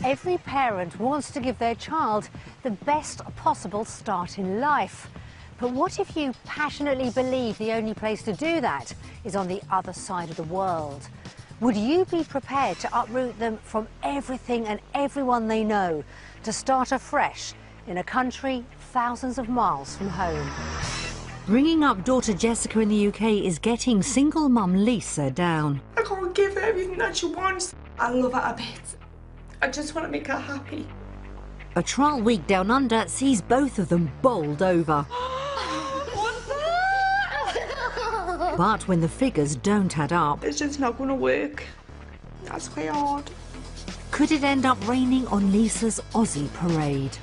Every parent wants to give their child the best possible start in life. But what if you passionately believe the only place to do that is on the other side of the world? Would you be prepared to uproot them from everything and everyone they know to start afresh in a country thousands of miles from home? Bringing up daughter Jessica in the UK is getting single mum Lisa down. I can't give her everything that she wants. I love her a bit. I just want to make her happy. A trial week down under sees both of them bowled over. What's that? But when the figures don't add up, It's just not going to work. That's quite hard. could it end up raining on Lisa's Aussie parade?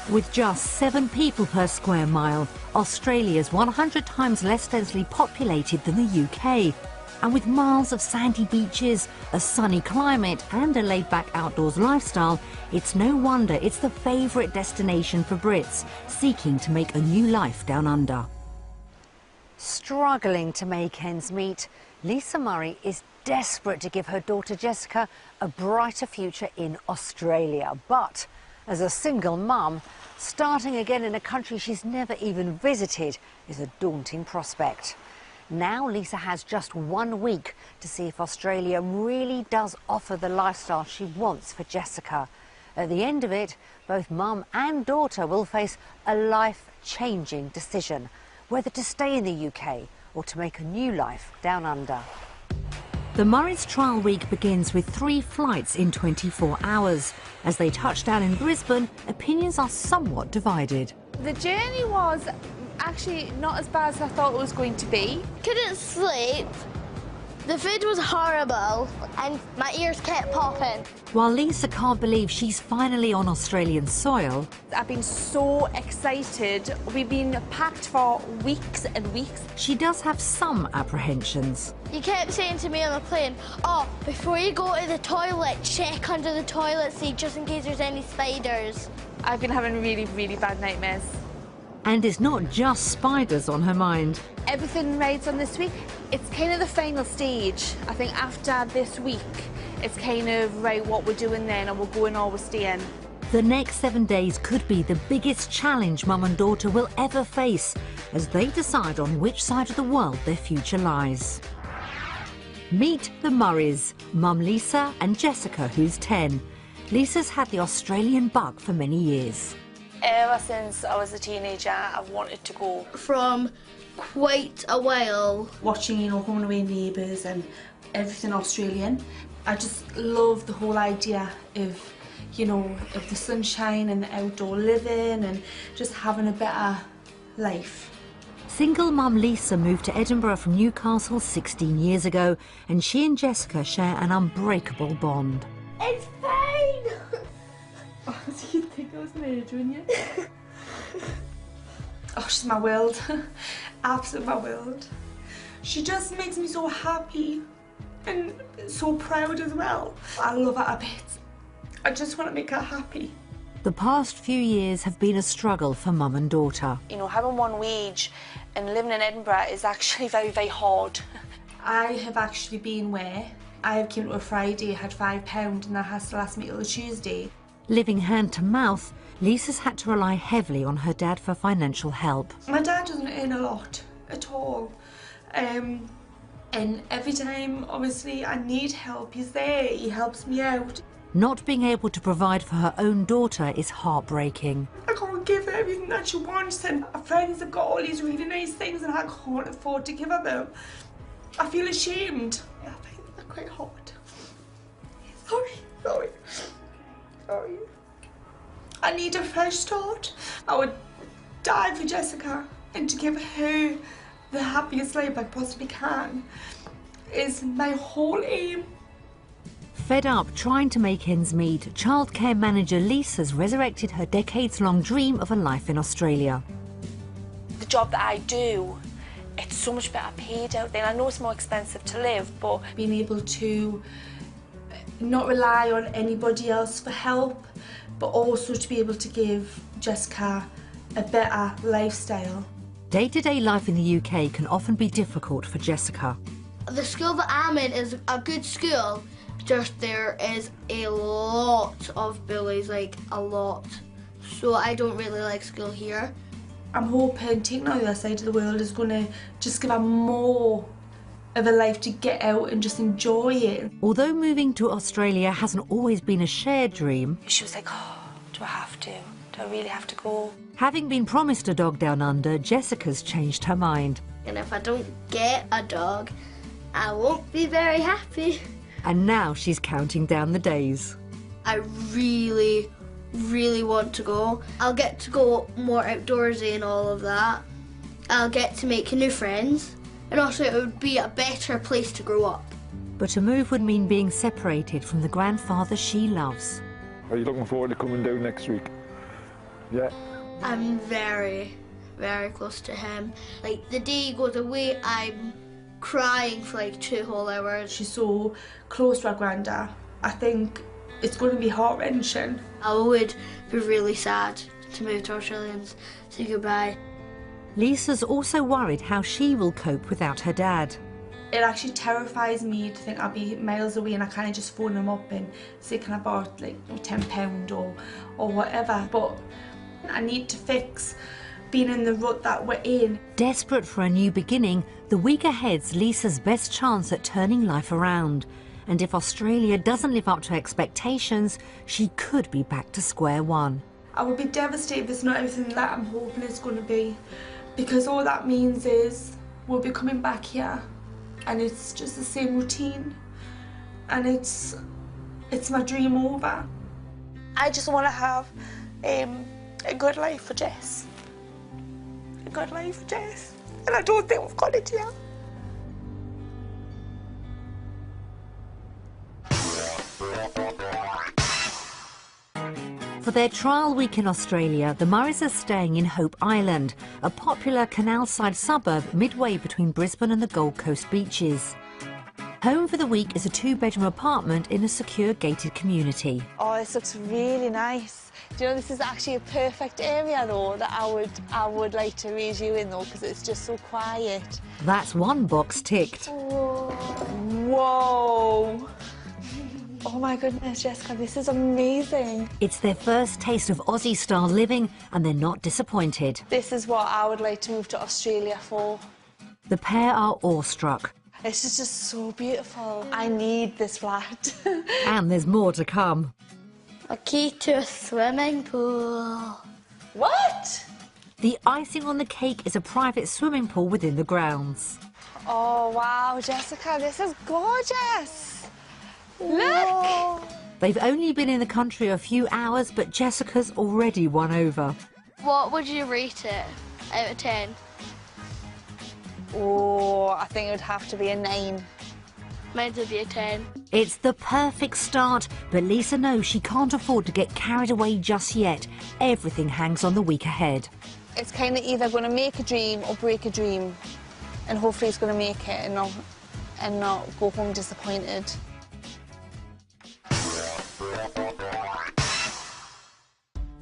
With just 7 people per square mile, Australia's 100 times less densely populated than the UK. And with miles of sandy beaches, a sunny climate and a laid-back outdoors lifestyle, it's no wonder it's the favourite destination for Brits seeking to make a new life down under. Struggling to make ends meet, Lisa Murray is desperate to give her daughter Jessica a brighter future in Australia. But as a single mum, starting again in a country she's never even visited is a daunting prospect. Now Lisa has just 1 week to see if Australia really does offer the lifestyle she wants for Jessica. At the end of it, both mum and daughter will face a life-changing decision, whether to stay in the UK or to make a new life down under. The Murray's trial week begins with 3 flights in 24 hours. As they touch down in Brisbane, opinions are somewhat divided. The journey was actually not as bad as I thought it was going to be. Couldn't sleep. The food was horrible and my ears kept popping. While Lisa can't believe she's finally on Australian soil, I've been so excited. We've been packed for weeks and weeks. she does have some apprehensions. You kept saying to me on the plane, oh, before you go to the toilet, check under the toilet seat just in case there's any spiders. I've been having really, really bad nightmares. And it's not just spiders on her mind. Everything rides on this week. It's kind of the final stage. I think after this week, it's kind of, right, what we're doing then, and we're going or we're staying. The next 7 days could be the biggest challenge mum and daughter will ever face as they decide on which side of the world their future lies. Meet the Murrays, mum Lisa and Jessica, who's 10. Lisa's had the Australian bug for many years. Ever since I was a teenager, I've wanted to go. From quite a while. Watching, you know, Home and Away Neighbours and everything Australian. I just love the whole idea of, you know, of the sunshine and the outdoor living and just having a better life. Single mum Lisa moved to Edinburgh from Newcastle 16 years ago, and she and Jessica share an unbreakable bond. It's fine! Oh, so you think I was murdering you? Oh, she's my world. Absolute my world. She just makes me so happy and so proud as well. I love her a bit. I just want to make her happy. The past few years have been a struggle for mum and daughter. You know, having one wage and living in Edinburgh is actually very, very hard. I have actually been where I have came to a Friday, had £5 and that has to last me till a Tuesday. Living hand to mouth, Lisa's had to rely heavily on her dad for financial help. My dad doesn't earn a lot at all. And every time, obviously, I need help, he's there, he helps me out. Not being able to provide for her own daughter is heartbreaking. I can't give her everything that she wants, and her friends have got all these really nice things and I can't afford to give her them. I feel ashamed. I find that quite hard. Sorry. I need a fresh start. I would die for Jessica, and to give her the happiest life I possibly can is my whole aim. Fed up trying to make ends meet, childcare manager Lisa's resurrected her decades-long dream of a life in Australia. The job that I do it's so much better paid out there. I know it's more expensive to live, but being able to not rely on anybody else for help, but also to be able to give Jessica a better lifestyle. Day-to-day life in the UK can often be difficult for Jessica. The school that I'm in is a good school, just there is a lot of bullies, like a lot. So I don't really like school here. I'm hoping taking her to the other side of the world is going to just give her more of a life to get out and just enjoy it. Although moving to Australia hasn't always been a shared dream, she was like, oh, do I have to? Do I really have to go? having been promised a dog down under, Jessica's changed her mind. And if I don't get a dog, I won't be very happy. And now she's counting down the days. I really, really want to go. I'll get to go more outdoorsy and all of that. I'll get to make new friends. And also it would be a better place to grow up. But a move would mean being separated from the grandfather she loves. Are you looking forward to coming down next week? Yeah. I'm very, very close to him. Like, the day he goes away, I'm crying for like 2 whole hours. She's so close to her granddad. I think it's going to be heart-wrenching. I would be really sad to move to Australia and say goodbye. Lisa's also worried how she will cope without her dad. It actually terrifies me to think I'll be miles away and I can't just phone him up and say, can I borrow like £10 or whatever. But I need to fix being in the rut that we're in. Desperate for a new beginning, the week ahead's Lisa's best chance at turning life around. And if Australia doesn't live up to expectations, she could be back to square one. I would be devastated if it's not everything that I'm hoping it's going to be. Because all that means is we'll be coming back here and it's just the same routine. And it's my dream over. I just want to have a good life for Jess. A good life for Jess. And I don't think we've got it yet. For their trial week in Australia, the Murrays are staying in Hope Island, a popular canal-side suburb midway between Brisbane and the Gold Coast beaches. Home for the week is a 2-bedroom apartment in a secure gated community. Oh, this looks really nice. Do you know, this is actually a perfect area though that I would like to raise you in though, because it's just so quiet. That's one box ticked. Whoa! Oh my goodness, Jessica, this is amazing. It's their first taste of Aussie-style living and they're not disappointed. This is what I would like to move to Australia for. The pair are awestruck. This is just so beautiful. I need this flat. And there's more to come. A key to a swimming pool. What? The icing on the cake is a private swimming pool within the grounds. Oh wow, Jessica, this is gorgeous. Look! They've only been in the country a few hours, but Jessica's already won over. What would you rate it out of 10? Oh, I think it would have to be a 9. Mine would be a 10. It's the perfect start, but Lisa knows she can't afford to get carried away just yet. Everything hangs on the week ahead. It's kind of either going to make a dream or break a dream, and hopefully it's going to make it and not go home disappointed.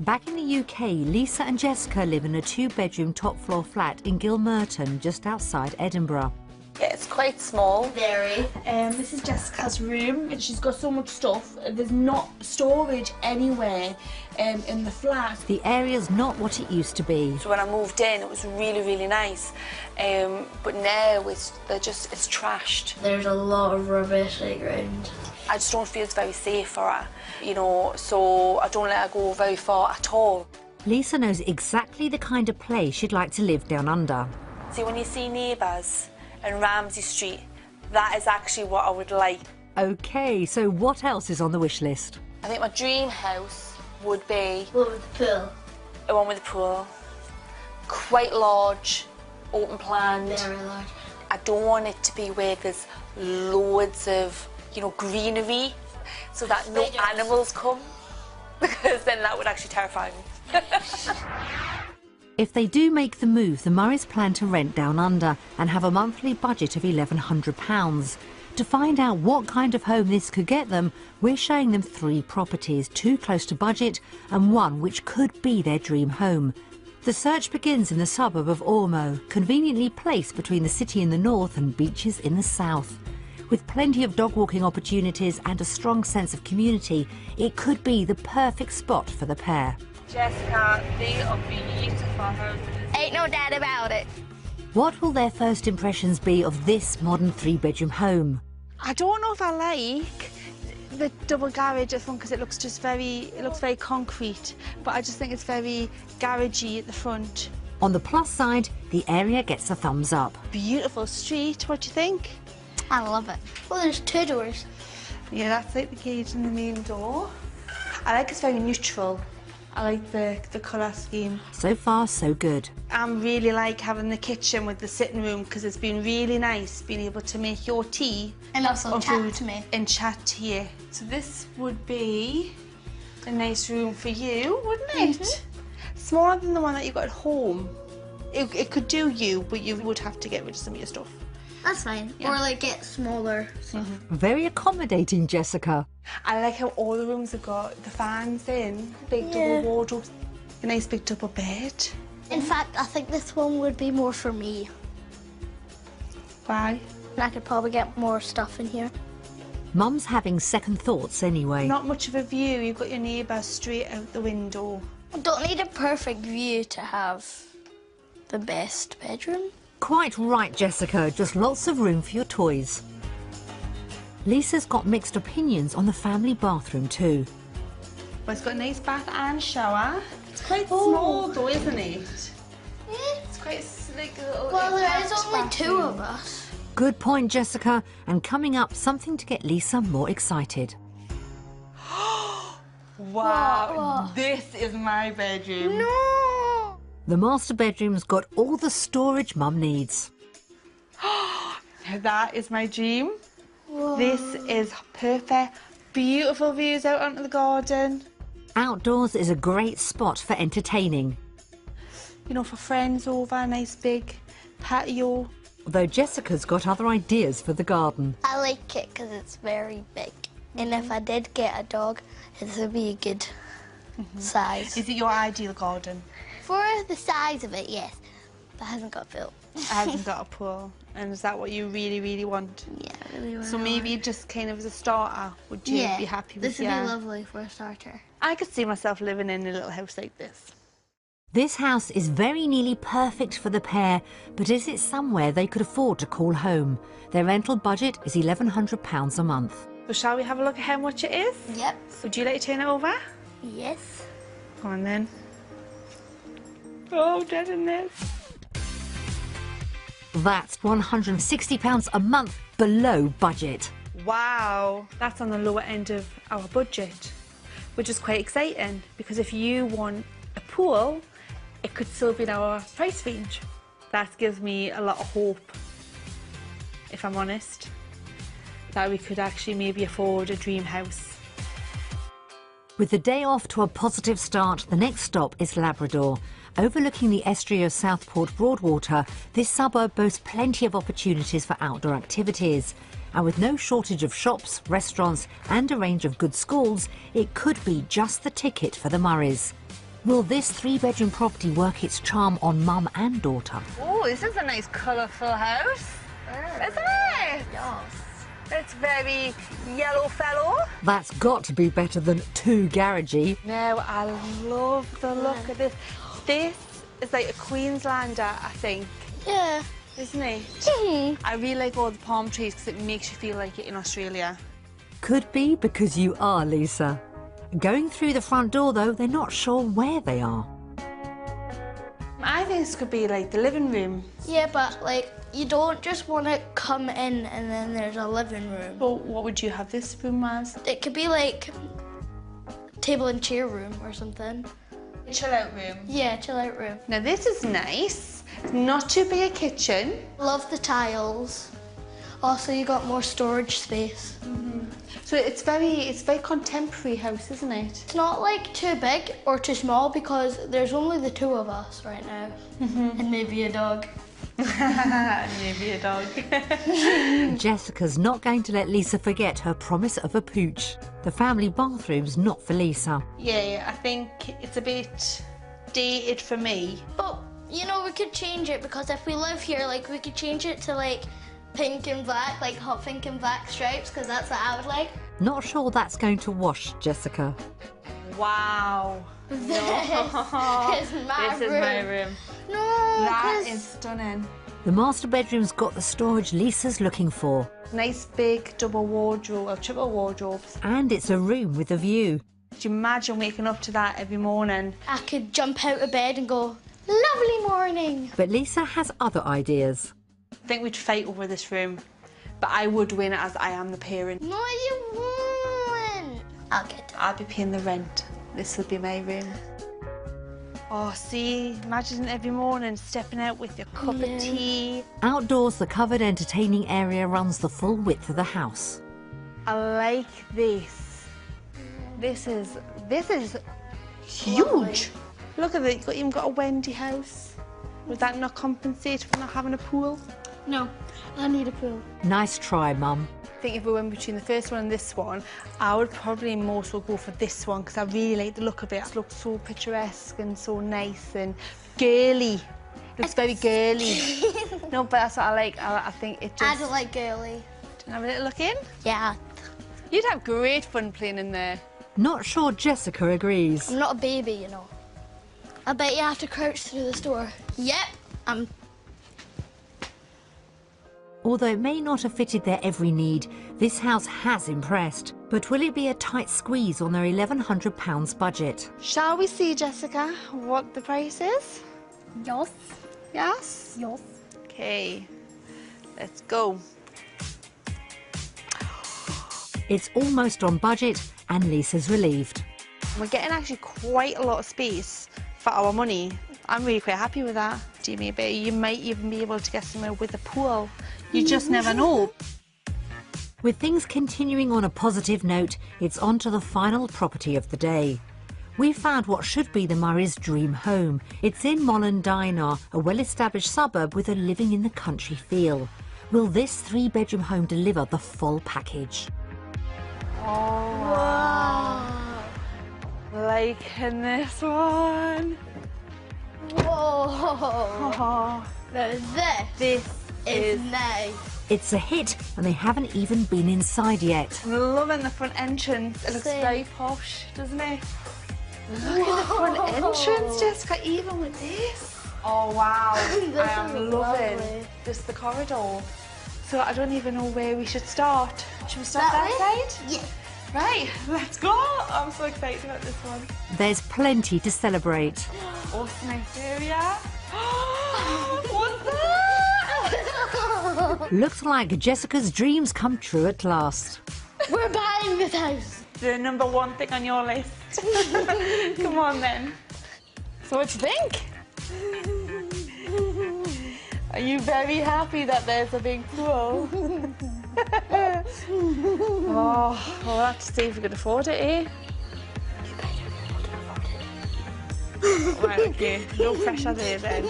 Back in the UK, Lisa and Jessica live in a 2-bedroom top-floor flat in Gilmerton, just outside Edinburgh. Yeah, it's quite small. Very. This is Jessica's room and she's got so much stuff. There's not storage anywhere in the flat. The area's not what it used to be. So when I moved in, it was really, really nice. But now it's trashed. There's a lot of rubbish around. I just don't feel it's very safe for her, you know, so I don't let her go very far at all. Lisa knows exactly the kind of place she'd like to live down under. See, when you see Neighbours and Ramsay Street, that is actually what I would like. OK, so what else is on the wish list? I think my dream house would be... What with the pool? The one with the pool. Quite large, open planned. Very large. I don't want it to be where there's loads of, you know, greenery, so that no animals come, because then that would actually terrify me. If they do make the move, the Murrays plan to rent down under and have a monthly budget of £1,100. To find out what kind of home this could get them, we're showing them 3 properties, 2 close to budget and 1 which could be their dream home. The search begins in the suburb of Ormo, conveniently placed between the city in the north and beaches in the south. With plenty of dog walking opportunities and a strong sense of community, it could be the perfect spot for the pair. Jessica, they are beautiful houses. Ain't no doubt about it. What will their first impressions be of this modern 3-bedroom home? I don't know if I like the double garage at front because it looks very concrete, but I just think it's very garagey at the front. On the plus side, the area gets a thumbs up. Beautiful street, what do you think? I love it. Well, there's 2 doors. Yeah, that's like the gauge and the main door. I like it's very neutral. I like the colour scheme. So far, so good. I really like having the kitchen with the sitting room because it's been really nice being able to make your tea And also or chat food to me. and chat to you. So this would be a nice room for you, wouldn't it? Smaller than the one that you got at home. It could do you, but you would have to get rid of some of your stuff. That's fine. Yeah. Or like get smaller. Very accommodating, Jessica. I like how all the rooms have got the fans in, big double wardrobes, a nice big double bed. In fact, I think this one would be more for me. Why? I could probably get more stuff in here. Mum's having second thoughts anyway. Not much of a view. You've got your neighbour straight out the window. I don't need a perfect view to have the best bedroom. Quite right, Jessica. Just lots of room for your toys. Lisa's got mixed opinions on the family bathroom too. Well, it's got a nice bath and shower. It's quite small though, isn't it? It's quite like a little... Well, there is only bathroom. 2 of us. Good point, Jessica. And coming up, something to get Lisa more excited. Wow, this is my bedroom. No! The master bedroom's got all the storage Mum needs. That is my dream. Whoa. This is perfect. Beautiful views out onto the garden. Outdoors is a great spot for entertaining. You know, for friends over, a nice big patio. Although Jessica's got other ideas for the garden. I like it because it's very big. And if I did get a dog, it would be a good size. Is it your ideal garden? For the size of it, yes. But it hasn't got built. It hasn't got a pool. And is that what you really, really want? Yeah, I really want So maybe just kind of as a starter, would you be happy with this would your... be lovely for a starter. I could see myself living in a little house like this. This house is very nearly perfect for the pair, but is it somewhere they could afford to call home? Their rental budget is £1,100 a month. So shall we have a look at how much it is? Yep. Would you like to turn it over? Yes. Come on then. Oh, dead in this. That's £160 a month below budget. Wow, that's on the lower end of our budget, which is quite exciting because if you want a pool, it could still be in our price range. That gives me a lot of hope, if I'm honest, that we could actually maybe afford a dream house. With the day off to a positive start, the next stop is Labrador. Overlooking the estuary of Southport Broadwater, this suburb boasts plenty of opportunities for outdoor activities. And with no shortage of shops, restaurants and a range of good schools, it could be just the ticket for the Murrays. Will this 3-bedroom property work its charm on mum and daughter? Oh, this is a nice colourful house, isn't it? Yes. It's very yellow fellow. That's got to be better than too garagey. No, I love the look of this. This is like a Queenslander, I think, Yeah. isn't it? I really like all the palm trees because it makes you feel like you're in Australia. Could be because you are, Lisa. Going through the front door, though, they're not sure where they are. I think this could be like the living room. Yeah, but like you don't just want to come in and then there's a living room. Well, what would you have this room as? It could be like table and chair room or something. Chill out room. Yeah, chill out room. Now this is nice. Not too big a kitchen. Love the tiles. Also, you got more storage space. So it's very contemporary house, isn't it? It's not like too big or too small because there's only the two of us right now. And maybe a dog. Maybe a dog. Jessica's not going to let Lisa forget her promise of a pooch. The family bathroom's not for Lisa. Yeah, I think it's a bit dated for me. But, you know, we could change it because if we live here, like, we could change it to, like, pink and black, like hot pink and black stripes, because that's what I would like. Not sure that's going to wash, Jessica. Wow. This is my This room. is my room. No, That 'cause is stunning. The master bedroom's got the storage Lisa's looking for. Nice big double wardrobe, or triple wardrobes. And it's a room with a view. Could you imagine waking up to that every morning? I could jump out of bed and go, lovely morning. But Lisa has other ideas. I think we'd fight over this room, but I would win as I am the parent. No, you won't. I'll get it. I'll be paying the rent. This will be my room. Oh, see, imagine every morning stepping out with your cup of tea. Outdoors, the covered entertaining area runs the full width of the house. I like this. This is huge. Look at it, you've even got a Wendy house. Would that not compensate for not having a pool? No, I need a pool. Nice try, Mum. I think if we went between the first one and this one, I would probably most will go for this one because I really like the look of it. It looks so picturesque and so nice and girly. It looks very girly. No, but that's what I like. I think it just... I don't like girly. Can I have a little look in? Yeah. You'd have great fun playing in there. Not sure Jessica agrees. I'm not a baby, you know. I bet you have to crouch through this door. Yep, I'm... Although it may not have fitted their every need, this house has impressed. But will it be a tight squeeze on their £1,100 budget? Shall we see, Jessica, what the price is? Yes. Yes? Yes. Okay, let's go. It's almost on budget and Lisa's relieved. We're getting actually quite a lot of space for our money. I'm really quite happy with that. Jamie, but you might even be able to get somewhere with a pool. You just never know. With things continuing on a positive note, it's on to the final property of the day. We found what should be the Murray's dream home. It's in Mollendina, a well-established suburb with a living in the country feel. Will this three-bedroom home deliver the full package? Oh, wow. Liking this one. Whoa. Oh, Now this is nice. It's a hit, and they haven't even been inside yet. I'm loving the front entrance. It looks Same. very posh, doesn't it? Look at the front entrance, Jessica, even with this. Oh, wow. This I am is loving lovely. just the corridor. So I don't even know where we should start. Should we start That that side? Yeah. Right, let's go. I'm so excited about this one. There's plenty to celebrate. Awesome nice area. What's that? Looks like Jessica's dreams come true at last. We're buying this house. The number one thing on your list. Come on then. So what do you think? Are you very happy that there's a big pool? Oh, we'll have to see if we can afford it, eh? Right, okay. No pressure there then.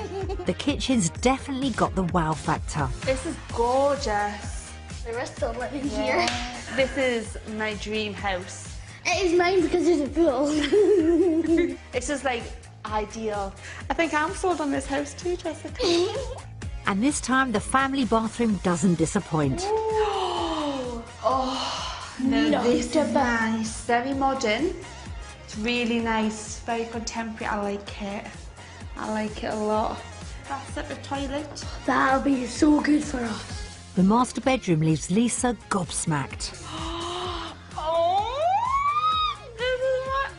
The kitchen's definitely got the wow factor. This is gorgeous. There is still living here. This is my dream house. It is mine because there's a pool. It's just like ideal. I think I'm sold on this house too, Jessica. And this time the family bathroom doesn't disappoint. No, this is nice. Very modern. It's really nice, very contemporary. I like it. I like it a lot. That's at the toilet. That'll be so good for us. The master bedroom leaves Lisa gobsmacked. Oh, this is my...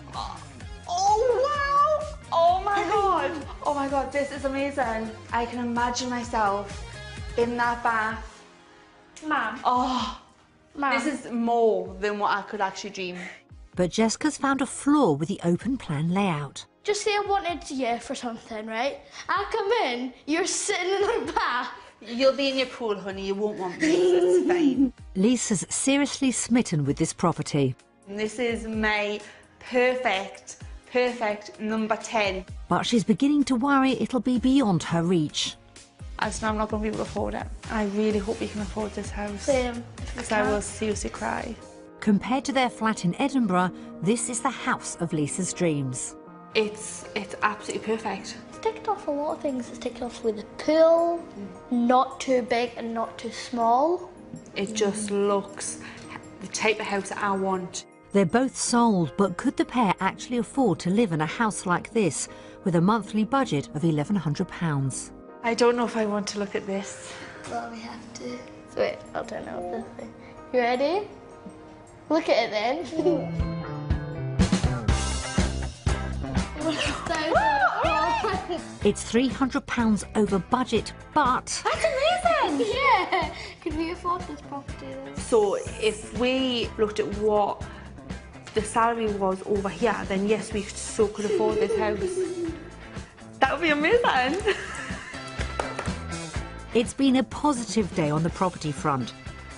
Oh, wow. Oh, my God. Oh, my God, this is amazing. I can imagine myself in that bath. Mom. Oh, this is more than what I could actually dream. But Jessica's found a flaw with the open plan layout. Just say I wanted you for something, right? I come in, you're sitting in the bath. You'll be in your pool, honey, you won't want me, so it's fine. Lisa's seriously smitten with this property. And this is my perfect number 10. But she's beginning to worry it'll be beyond her reach. I just know I'm not going to be able to afford it. I really hope we can afford this house. Same. Because I will seriously cry. Compared to their flat in Edinburgh, this is the house of Lisa's dreams. It's absolutely perfect. It's ticked off a lot of things. It's ticked off with a pool, not too big and not too small. It just looks the type of house that I want. They're both sold, but could the pair actually afford to live in a house like this with a monthly budget of £1,100? I don't know if I want to look at this. Well, we have to. So wait, I'll turn off this thing. You ready? Look at it then. It's £300 over budget, but... That's amazing! Yeah! Could we afford this property then? So if we looked at what the salary was over here, then yes, we so could afford this house. That would be amazing. It's been a positive day on the property front.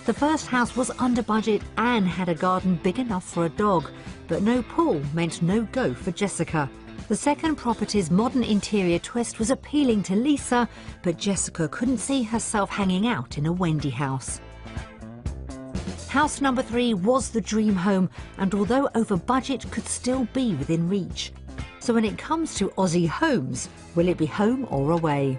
The first house was under budget and had a garden big enough for a dog, but no pool meant no go for Jessica. The second property's modern interior twist was appealing to Lisa, but Jessica couldn't see herself hanging out in a Wendy house. House number 3 was the dream home, and although over budget, could still be within reach. So when it comes to Aussie homes, will it be home or away?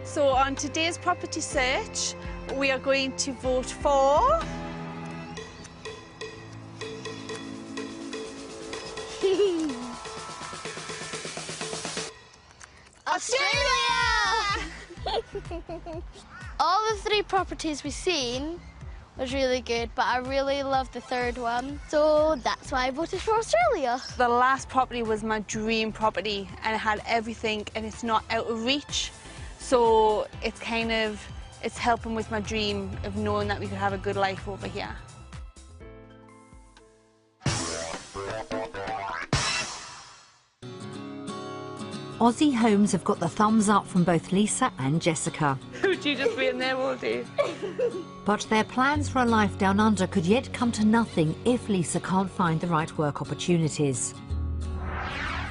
So on today's property search, we are going to vote for... Australia! All the 3 properties we've seen was really good, but I really loved the third one, so that's why I voted for Australia. The last property was my dream property, and it had everything, and it's not out of reach. So it's it's helping with my dream of knowing that we could have a good life over here. Aussie homes have got the thumbs up from both Lisa and Jessica. Would you just be in there all day? But their plans for a life down under could yet come to nothing if Lisa can't find the right work opportunities.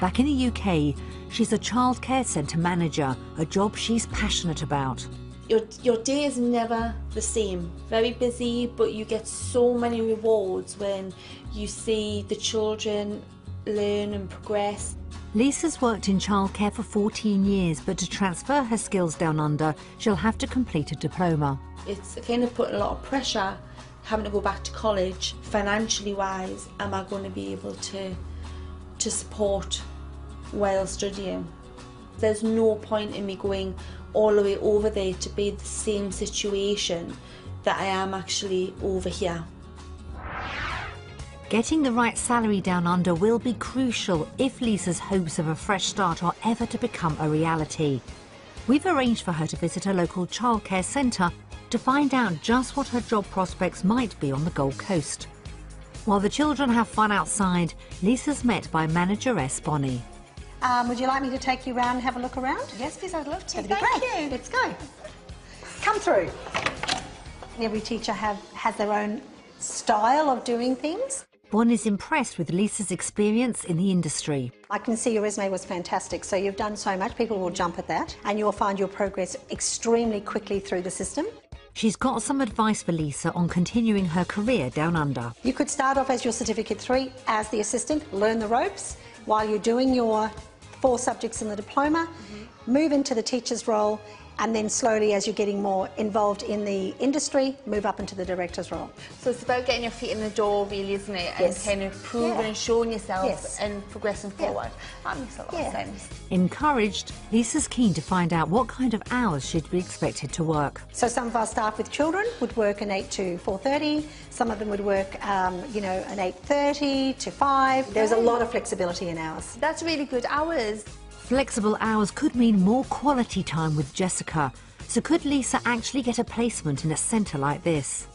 Back in the UK, she's a childcare centre manager, a job she's passionate about. Your day is never the same. Very busy, but you get so many rewards when you see the children learn and progress. Lisa's worked in childcare for 14 years, but to transfer her skills down under, she'll have to complete a diploma. It's kind of putting a lot of pressure, having to go back to college. Financially wise, am I going to be able to support while studying? There's no point in me going all the way over there to be the same situation that I am actually over here. Getting the right salary down under will be crucial if Lisa's hopes of a fresh start are ever to become a reality. We've arranged for her to visit a local childcare centre to find out just what her job prospects might be on the Gold Coast. While the children have fun outside, Lisa's met by manager S. Bonnie. Would you like me to take you around and have a look around? Yes, please, I'd love to. That'd be great. Let's go. Come through. Every teacher has their own style of doing things. Bonnie's impressed with Lisa's experience in the industry. I can see your resume was fantastic, so you've done so much. People will jump at that, and you'll find your progress extremely quickly through the system. She's got some advice for Lisa on continuing her career down under. You could start off as your Certificate 3 as the assistant, learn the ropes while you're doing your 4 subjects in the diploma, move into the teacher's role, and then slowly, as you're getting more involved in the industry, move up into the director's role. So it's about getting your feet in the door, really, isn't it? Yes. And kind of proving and showing yourself Yes. and progressing forward. That makes a lot of sense. Encouraged, Lisa's keen to find out what kind of hours she'd be expected to work. So some of our staff with children would work an 8 to 4:30. Some of them would work, an 8:30 to 5. There's a lot of flexibility in hours. That's really good hours. Flexible hours could mean more quality time with Jessica. So could Lisa actually get a placement in a centre like this?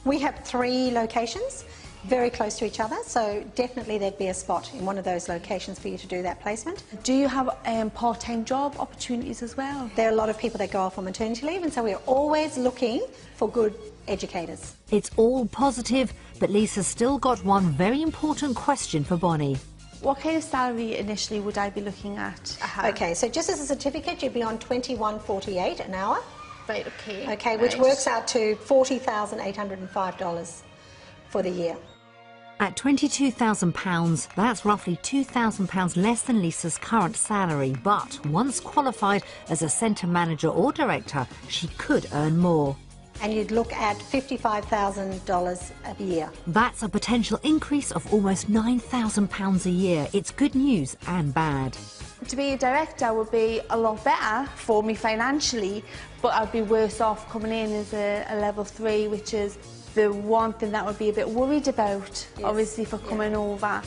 We have 3 locations. very close to each other, so definitely there'd be a spot in one of those locations for you to do that placement. Do you have part-time job opportunities as well? There are a lot of people that go off on maternity leave, and so we're always looking for good educators. It's all positive, but Lisa's still got one very important question for Bonnie. What kind of salary initially would I be looking at? Okay, so just as a certificate, you'd be on $21.48 an hour. Right, okay. Okay, which works out to $40,805 for the year. At £22,000, that's roughly £2,000 less than Lisa's current salary, but once qualified as a centre manager or director, she could earn more. And you'd look at $55,000 a year. That's a potential increase of almost £9,000 a year. It's good news and bad. To be a director would be a lot better for me financially, but I'd be worse off coming in as a level 3, which is the one thing that I would be a bit worried about, obviously, for coming over.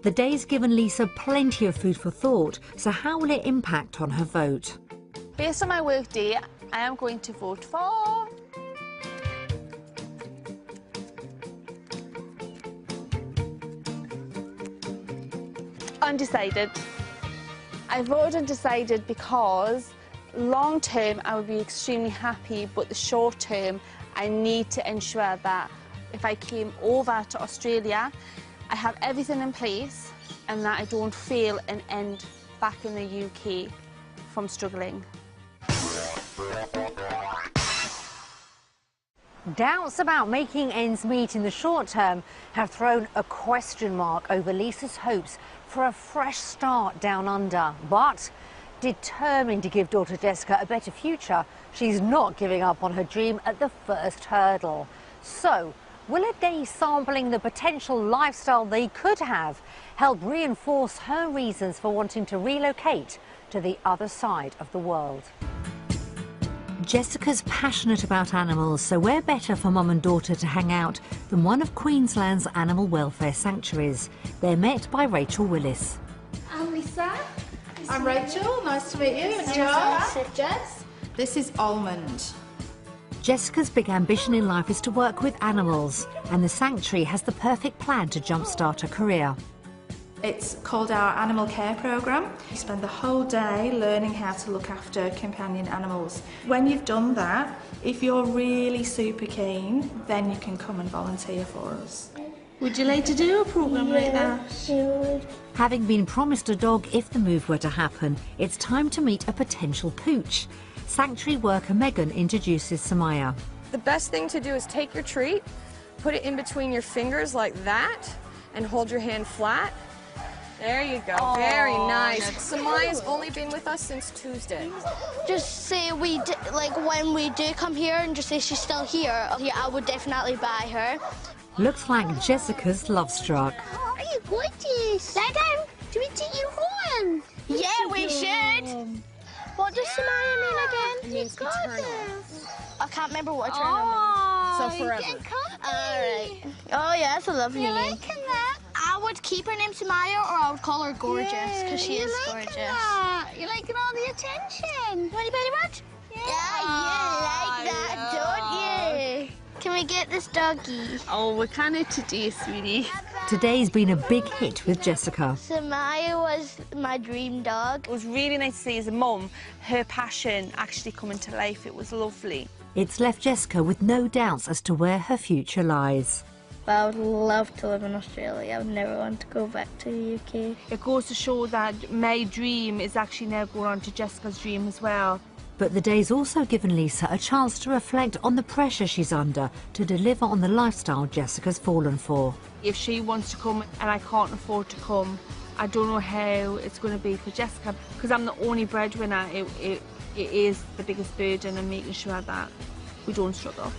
The day's given Lisa plenty of food for thought, so how will it impact on her vote? Based on my work day, I am going to vote for... undecided. I voted undecided because long term I would be extremely happy, but the short term I need to ensure that if I came over to Australia, I have everything in place and that I don't feel and end back in the UK from struggling. Doubts about making ends meet in the short term have thrown a question mark over Lisa's hopes for a fresh start down under. But determined to give daughter Jessica a better future, she's not giving up on her dream at the first hurdle. So, will a day sampling the potential lifestyle they could have help reinforce her reasons for wanting to relocate to the other side of the world? Jessica's passionate about animals, so where better for mum and daughter to hang out than one of Queensland's animal welfare sanctuaries. They're met by Rachel Willis. I'm Lisa. I'm Rachel. Nice to meet you. And Jess. This is Almond. Jessica's big ambition in life is to work with animals, and the sanctuary has the perfect plan to jumpstart her career. It's called our animal care program. You spend the whole day learning how to look after companion animals. When you've done that, if you're really super keen, then you can come and volunteer for us. Would you like to do a program like that? Having been promised a dog if the move were to happen, it's time to meet a potential pooch. Sanctuary worker Megan introduces Samaya. The best thing to do is take your treat, put it in between your fingers like that, and hold your hand flat. There you go. Oh, very nice. Samaya's only been with us since Tuesday. Just say when we do come here, and just say she's still here. Yeah, I would definitely buy her. Looks like Jessica's love struck. Oh, are you gorgeous? Dad, do we take you home? Yeah, we should. What does Samaya mean again? It means eternal. I can't remember what eternal means. So forever. All right. Oh yeah, that's a lovely name. Liking that? I would keep her name Samaya, or I would call her Gorgeous, because she is gorgeous. You're liking all the attention. What about what? Yeah, you like that, don't you? Can we get this doggy? Oh, we can do today, sweetie. Today's been a big hit with Jessica. Samaya was my dream dog. It was really nice to see as a mum, her passion actually coming to life. It was lovely. It's left Jessica with no doubts as to where her future lies. But I would love to live in Australia. I would never want to go back to the UK. It goes to show that my dream is actually now going on to Jessica's dream as well. But the day's also given Lisa a chance to reflect on the pressure she's under to deliver on the lifestyle Jessica's fallen for. If she wants to come and I can't afford to come, I don't know how it's going to be for Jessica, because I'm the only breadwinner. It is the biggest burden, and making sure that we don't struggle.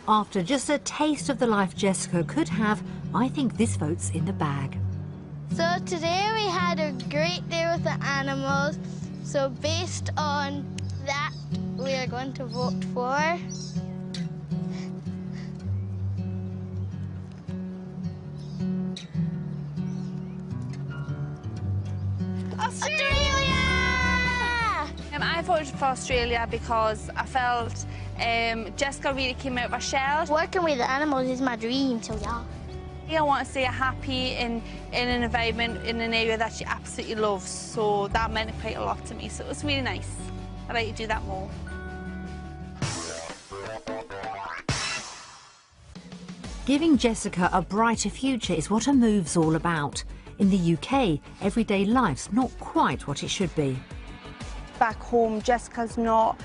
After just a taste of the life Jessica could have, I think this vote's in the bag. So today we had a great day with the animals. So based on that, we are going to vote for Australia! I voted for Australia because I felt Jessica really came out of her shell. Working with the animals is my dream, so yeah. I want to see her happy in an environment, in an area that she absolutely loves, so that meant quite a lot to me, so it was really nice. I'd like to do that more. Giving Jessica a brighter future is what her move's all about. In the UK, everyday life's not quite what it should be. Back home, Jessica's not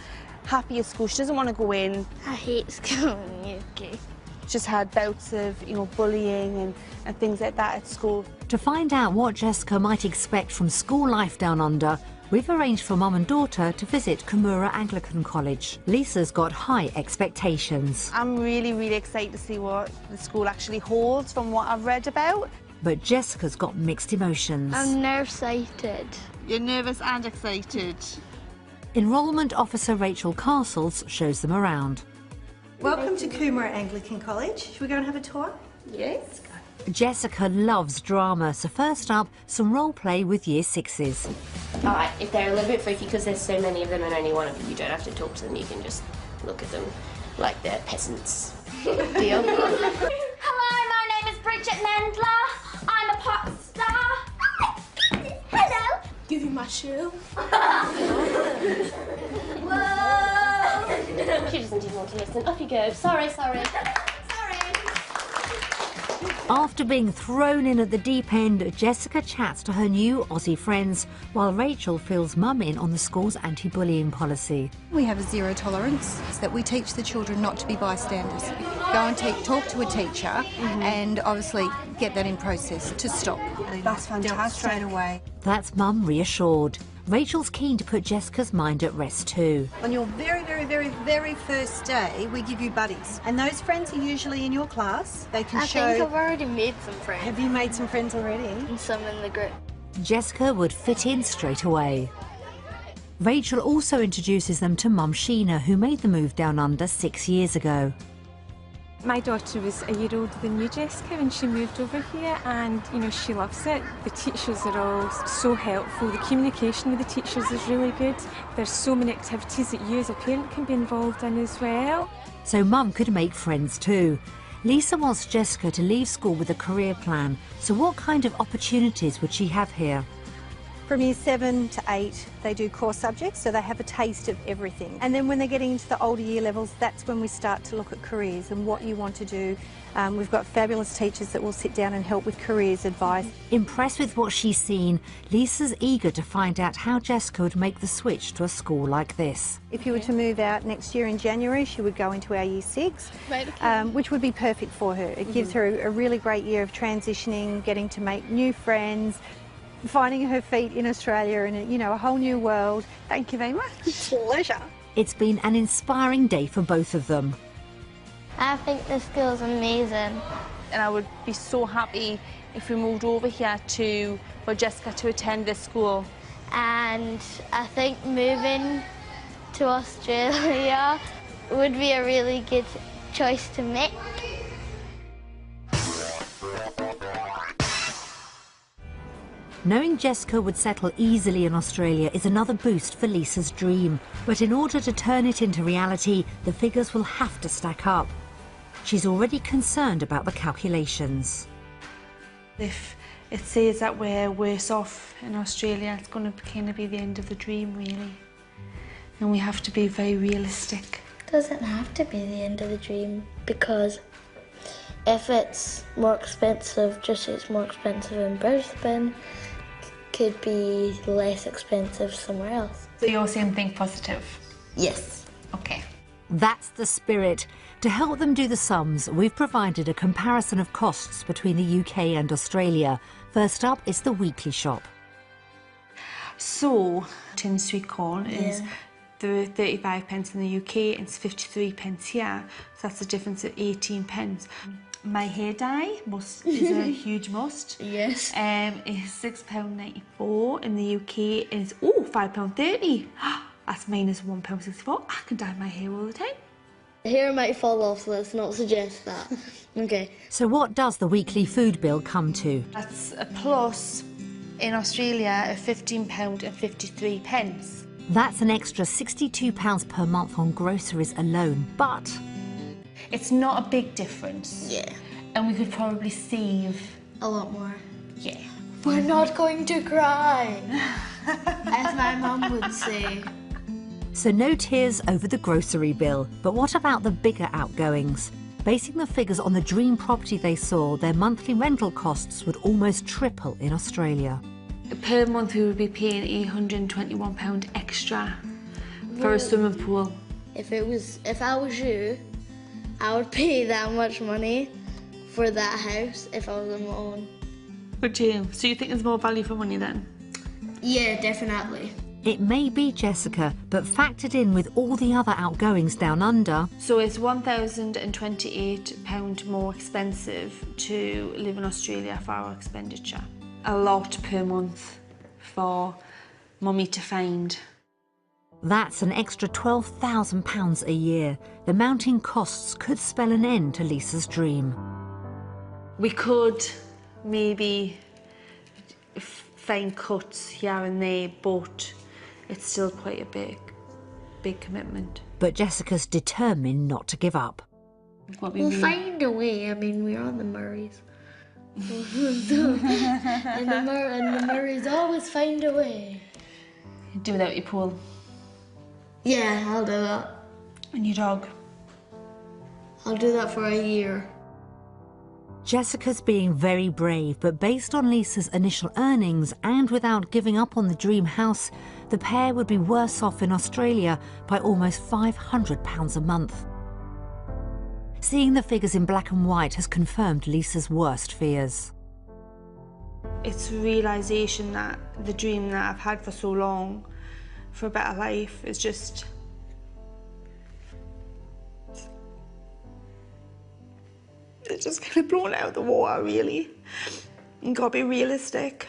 happy at school. She doesn't want to go in. I hate school in the UK. She's had bouts of, bullying and things like that at school. To find out what Jessica might expect from school life down under, we've arranged for Mum and daughter to visit Coomera Anglican College. Lisa's got high expectations. I'm really, really excited to see what the school actually holds from what I've read about. But Jessica's got mixed emotions. I'm nerve-sighted. You're nervous and excited. Enrolment officer Rachel Castles shows them around. Welcome to Coomera Anglican College. Should we go and have a tour? Yes. Jessica loves drama, so first up, some role play with Year 6s. Alright, if they're a little bit freaky because there's so many of them and only one of them, you don't have to talk to them, you can just look at them like they're peasants. Deal? Hello, my name is Bridget Mendler. I'm a pop star. Hello. Give you my shoe. Whoa. She doesn't even want to listen. Off you go. Sorry. After being thrown in at the deep end, Jessica chats to her new Aussie friends, while Rachel fills Mum in on the school's anti-bullying policy. We have a zero tolerance, that we teach the children not to be bystanders. Go and talk to a teacher and obviously get that in process to stop. That's fantastic. Straight away. That's Mum reassured. Rachel's keen to put Jessica's mind at rest too. On your very first day, we give you buddies. And those friends are usually in your class. They can show... I think I've already made some friends. Have you made some friends already? And some in the group. Jessica would fit in straight away. Rachel also introduces them to Mum Sheena, who made the move down under 6 years ago. My daughter was a year older than you, Jessica, when she moved over here, and she loves it. The teachers are all so helpful. The communication with the teachers is really good. There's so many activities that you as a parent can be involved in as well. So Mum could make friends too. Lisa wants Jessica to leave school with a career plan. So what kind of opportunities would she have here? From year 7 to 8, they do core subjects, so they have a taste of everything. And then when they're getting into the older year levels, that's when we start to look at careers and what you want to do. We've got fabulous teachers that will sit down and help with careers advice. Impressed with what she's seen, Lisa's eager to find out how Jessica would make the switch to a school like this. If you were to move out next year in January, she would go into our year 6, which would be perfect for her. It gives her a really great year of transitioning, getting to make new friends, finding her feet in Australia and a whole new world. Thank you very much. Pleasure. It's been an inspiring day for both of them. I think the school's amazing. And I would be so happy if we moved over here for Jessica to attend this school. And I think moving to Australia would be a really good choice to make. Knowing Jessica would settle easily in Australia is another boost for Lisa's dream. But in order to turn it into reality, the figures will have to stack up. She's already concerned about the calculations. If it says that we're worse off in Australia, it's going to kind of be the end of the dream, really. And we have to be very realistic. It doesn't have to be the end of the dream, because if it's more expensive, just it's more expensive in Brisbane, could be less expensive somewhere else. So you're saying think positive? Yes. Okay. That's the spirit. To help them do the sums, we've provided a comparison of costs between the UK and Australia. First up is the weekly shop. So, tin sweet corn is 35 pence in the UK and it's 53 pence here. So that's a difference of 18 pence. My hair dye is a huge must. Yes. It's £6.94 in the UK and it's £5.30. That's minus £1.64. I can dye my hair all the time. The hair might fall off, so let's not suggest that. Okay. So what does the weekly food bill come to? That's a plus in Australia of £15.53. That's an extra £62 per month on groceries alone, but it's not a big difference. Yeah. And we could probably save a lot more. Yeah. We're not going to cry, as my mum would say. So no tears over the grocery bill. But what about the bigger outgoings? Basing the figures on the dream property they saw, their monthly rental costs would almost triple in Australia. Per month we would be paying £121 extra for a swimming pool. If I was you, I would pay that much money for that house if I was on my own. Would you? So you think there's more value for money then? Yeah, definitely. It may be, Jessica, but factored in with all the other outgoings down under. So it's £1,028 more expensive to live in Australia for our expenditure. A lot per month for mummy to find. That's an extra £12,000 a year. The mounting costs could spell an end to Lisa's dream. We could maybe find cuts here and there, but it's still quite a big commitment. But Jessica's determined not to give up. We'll find a way. I mean, we're on the Murrays. and the Murrays always find a way. Do without your pool. Yeah, I'll do that. And your dog. I'll do that for a year. Jessica's being very brave, but based on Lisa's initial earnings and without giving up on the dream house, the pair would be worse off in Australia by almost £500 a month. Seeing the figures in black and white has confirmed Lisa's worst fears. It's realisation that the dream that I've had for so long, for a better life, is just... it's just kind of blown out of the water, really. You gotta be realistic.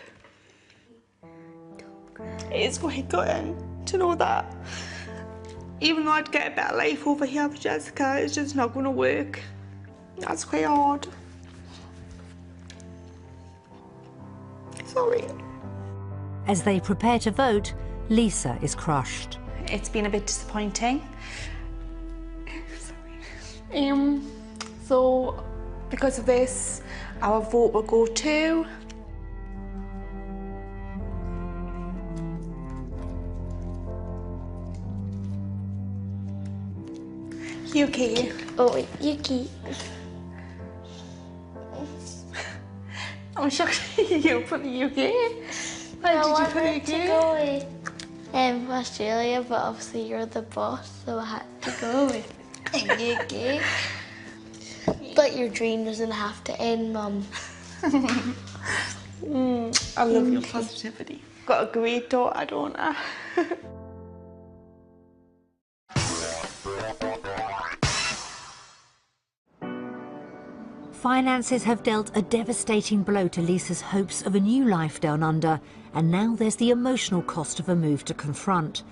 It's quite gutting to know that even though I'd get a better life over here for Jessica, it's just not gonna work. That's quite hard. Sorry. As they prepare to vote, Lisa is crushed. It's been a bit disappointing. Sorry. So, because of this, our vote will go to... Yuki. Oh, wait, Yuki. I'm shocked you put Yuki. Why did you put Yuki? To go with Australia, but obviously you're the boss, so I had to go with Yuki. But your dream doesn't have to end, Mum. I love your positivity. Got a great daughter, don't I? Finances have dealt a devastating blow to Lisa's hopes of a new life down under, and now there's the emotional cost of a move to confront.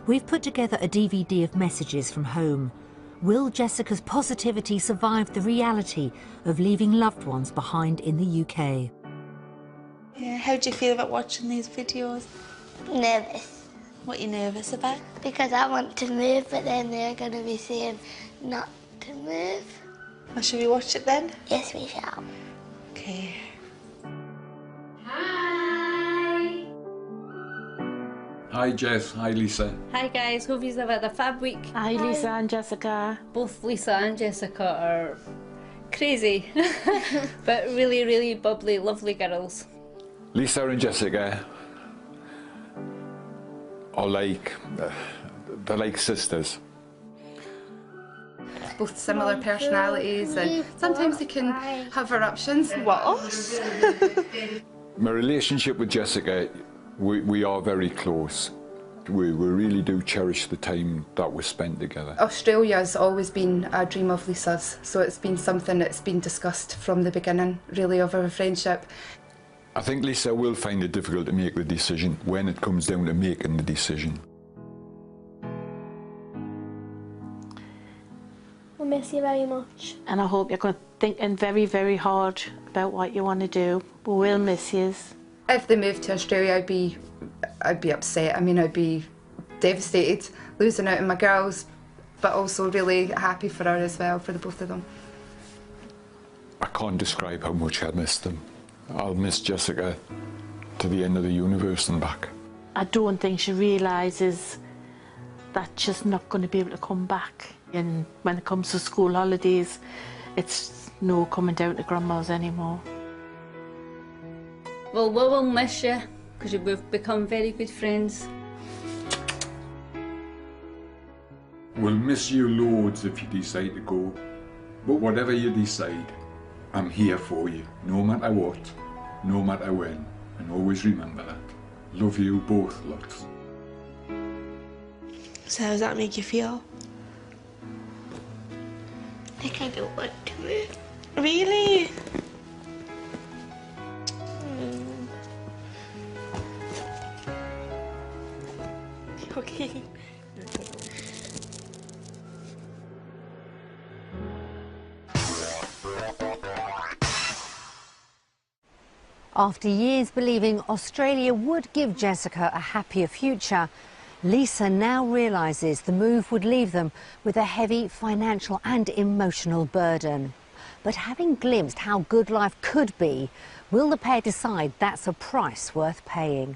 We've put together a DVD of messages from home. Will Jessica's positivity survive the reality of leaving loved ones behind in the UK? Yeah, how do you feel about watching these videos? Nervous. What are you nervous about? Because I want to move, but then they're going to be saying not to move. Well, should we watch it then? Yes, we shall. Okay. Hi. Hi Jess, hi Lisa. Hi guys, hope you've had a fab week. Hi Lisa and Jessica. Both Lisa and Jessica are crazy, but really, really bubbly, lovely girls. Lisa and Jessica are like, they're like sisters. Both similar personalities, and sometimes they can have eruptions. What? My relationship with Jessica, we are very close. We really do cherish the time that we spent together. Australia's always been a dream of Lisa's, so it's been something that's been discussed from the beginning, really, of our friendship. I think Lisa will find it difficult to make the decision when it comes down to making the decision. I miss you very much. And I hope you're thinking very, very hard about what you want to do. We will miss you. If they moved to Australia, I'd be upset. I mean, I'd be devastated losing out on my girls, but also really happy for her as well, for the both of them. I can't describe how much I miss them. I'll miss Jessica to the end of the universe and back. I don't think she realises that she's not going to be able to come back. And when it comes to school holidays, it's no coming down to grandma's anymore. Well, we will miss you, because we've become very good friends. We'll miss you loads if you decide to go, but whatever you decide, I'm here for you, no matter what, no matter when, and always remember that. Love you both lots. So how does that make you feel? Like I don't want to move. Really? Okay. After years believing Australia would give Jessica a happier future, Lisa now realises the move would leave them with a heavy financial and emotional burden. But having glimpsed how good life could be, will the pair decide that's a price worth paying?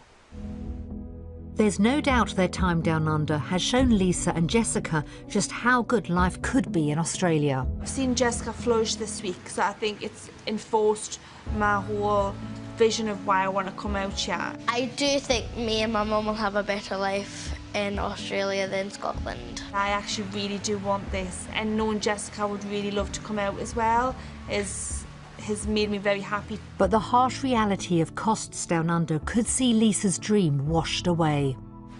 There's no doubt their time down under has shown Lisa and Jessica just how good life could be in Australia. I've seen Jessica flourish this week, so I think it's enforced my whole vision of why I want to come out here. I do think me and my mum will have a better life in Australia than Scotland. I actually really do want this, and knowing Jessica would really love to come out as well has made me very happy. But the harsh reality of costs down under could see Lisa's dream washed away.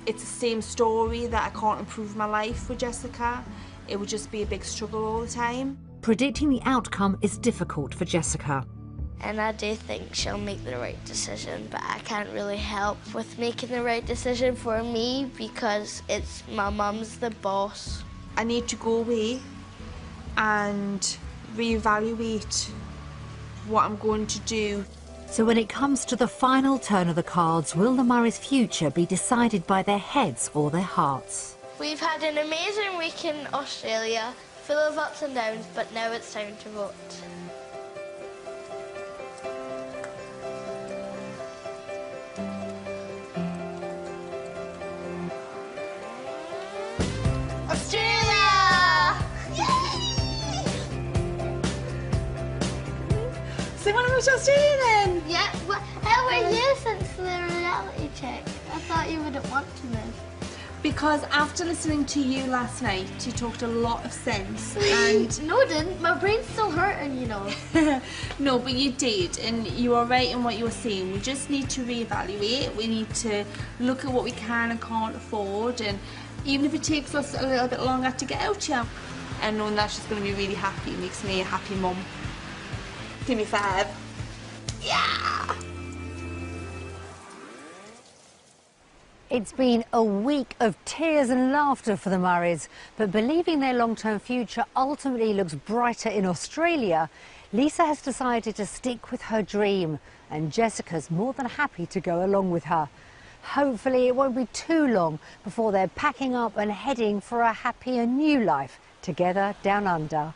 It's the same story that I can't improve my life with Jessica. It would just be a big struggle all the time. Predicting the outcome is difficult for Jessica. And I do think she'll make the right decision, but I can't really help with making the right decision for me because it's my mum's the boss. I need to go away and reevaluate what I'm going to do. So when it comes to the final turn of the cards, will the Murrays' future be decided by their heads or their hearts? We've had an amazing week in Australia, full of ups and downs, but now it's time to vote. Australia! So you want to move to Australia then? Yeah, well, how were you since the reality check? I thought you wouldn't want to move. Because after listening to you last night, you talked a lot of sense. And no, I didn't. My brain's still hurting, you know. No, but you did, and you were right in what you were saying. We just need to reevaluate. We need to look at what we can and can't afford, and even if it takes us a little bit longer to get out here. And knowing that she's going to be really happy makes me a happy mum. Give me 5. Yeah! It's been a week of tears and laughter for the Murrays, but believing their long-term future ultimately looks brighter in Australia, Lisa has decided to stick with her dream, and Jessica's more than happy to go along with her. Hopefully it won't be too long before they're packing up and heading for a happier new life together down under.